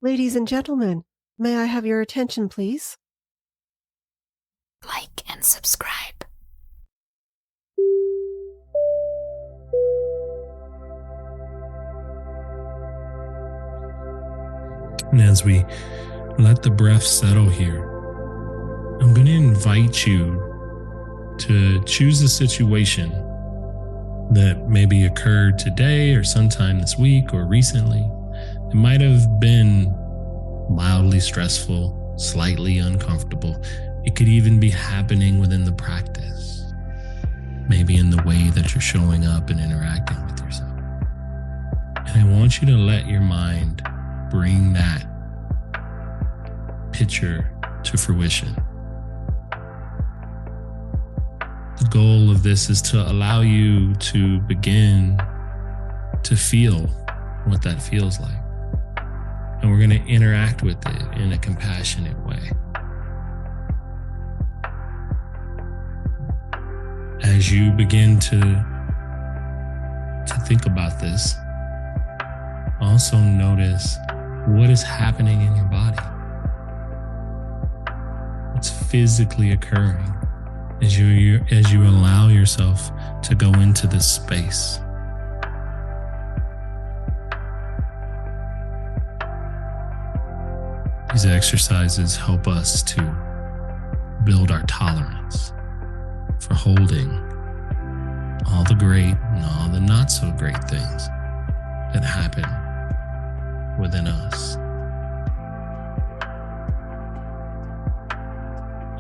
Ladies and gentlemen, may I have your attention, please? Like and subscribe. And as we let the breath settle here, I'm going to invite you to choose a situation that maybe occurred today or sometime this week or recently. It might have been mildly stressful, slightly uncomfortable. It could even be happening within the practice, maybe in the way that you're showing up and interacting with yourself. And I want you to let your mind bring that picture to fruition. The goal of this is to allow you to begin to feel what that feels like. And we're going to interact with it in a compassionate way. As you begin to think about this, also notice what is happening in your body. What's physically occurring as you allow yourself to go into this space. These exercises help us to build our tolerance for holding all the great and all the not so great things that happen within us.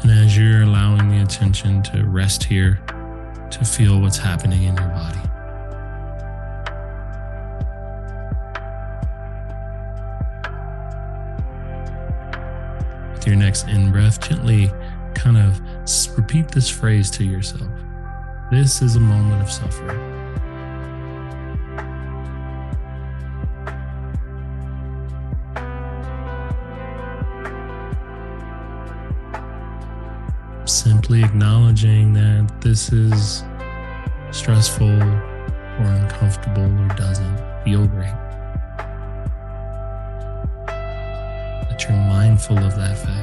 And as you're allowing the attention to rest here, to feel what's happening in your body, with your next in-breath, gently kind of repeat this phrase to yourself. This is a moment of suffering. Simply acknowledging that this is stressful or uncomfortable or doesn't feel great. That you're mindful of that fact.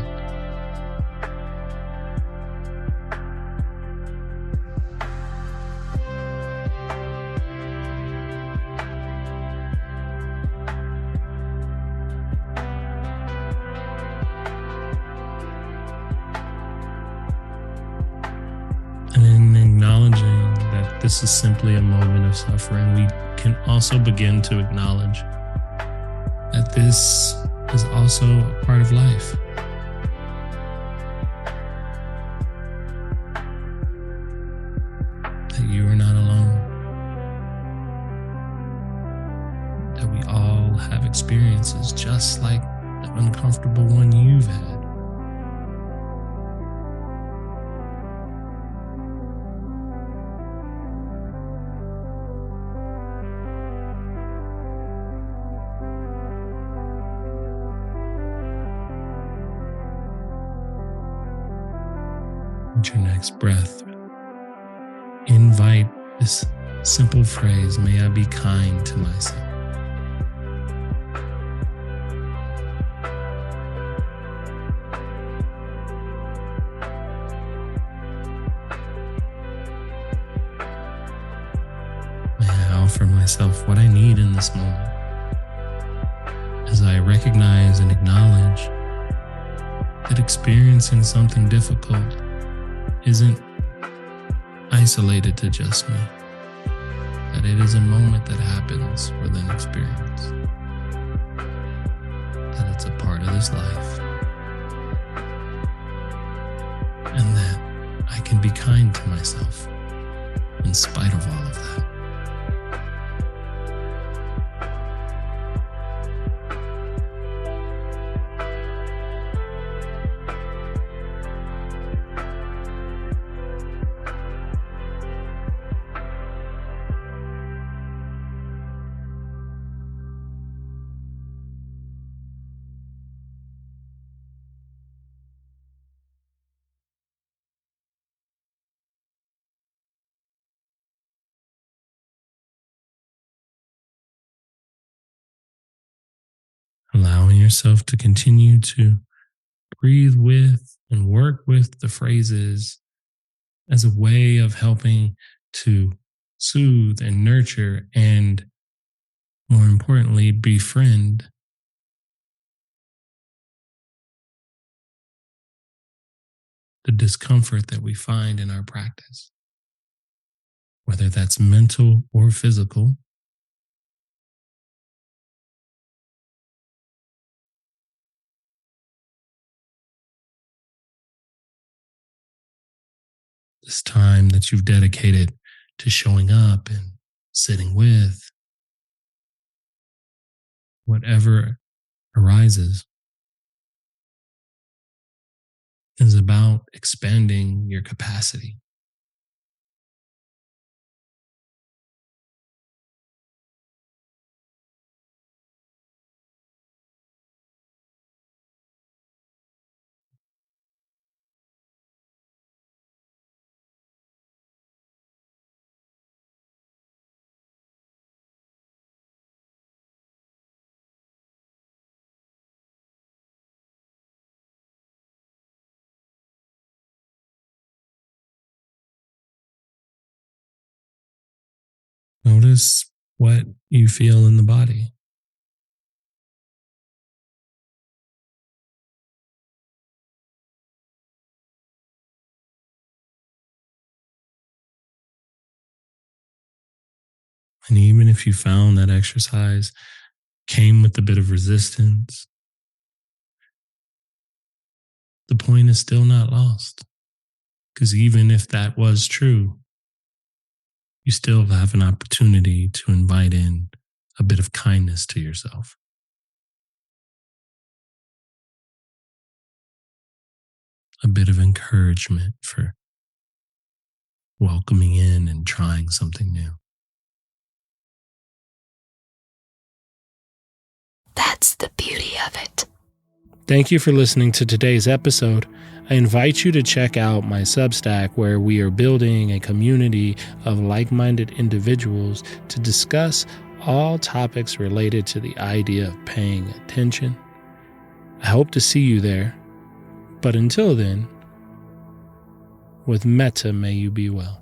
And in acknowledging that this is simply a moment of suffering, we can also begin to acknowledge that this is also a part of life. That you are not alone. That we all have experiences just like the uncomfortable one you've had. With your next breath, invite this simple phrase, may I be kind to myself. May I offer myself what I need in this moment as I recognize and acknowledge that experiencing something difficult isn't isolated to just me, that it is a moment that happens with an experience, that it's a part of this life, and that I can be kind to myself in spite of all of that. allowing yourself to continue to breathe with and work with the phrases as a way of helping to soothe and nurture and, more importantly, befriend the discomfort that we find in our practice, whether that's mental or physical. This time that you've dedicated to showing up and sitting with whatever arises is about expanding your capacity. Notice what you feel in the body. And even if you found that exercise came with a bit of resistance, the point is still not lost. Because even if that was true, you still have an opportunity to invite in a bit of kindness to yourself, a bit of encouragement for welcoming in and trying something new. That's the beauty of it. Thank you for listening to today's episode. I invite you to check out my Substack, where we are building a community of like-minded individuals to discuss all topics related to the idea of paying attention. I hope to see you there. But until then, with metta may you be well.